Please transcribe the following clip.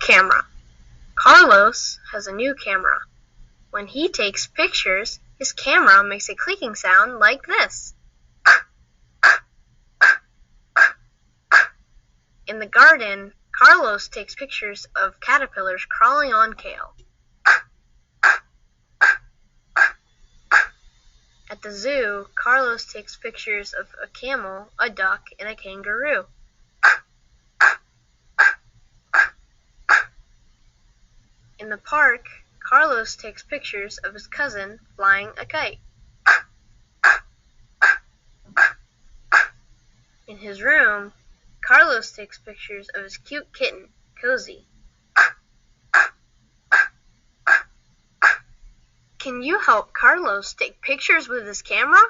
camera. Carlos has a new camera. When he takes pictures, his camera makes a clicking sound like this. In the garden, Carlos takes pictures of caterpillars crawling on kale. At the zoo, Carlos takes pictures of a camel, a duck, and a kangaroo. In the park, Carlos takes pictures of his cousin flying a kite. In his room, Carlos takes pictures of his cute kitten, Cozy. Can you help Carlos take pictures with his camera?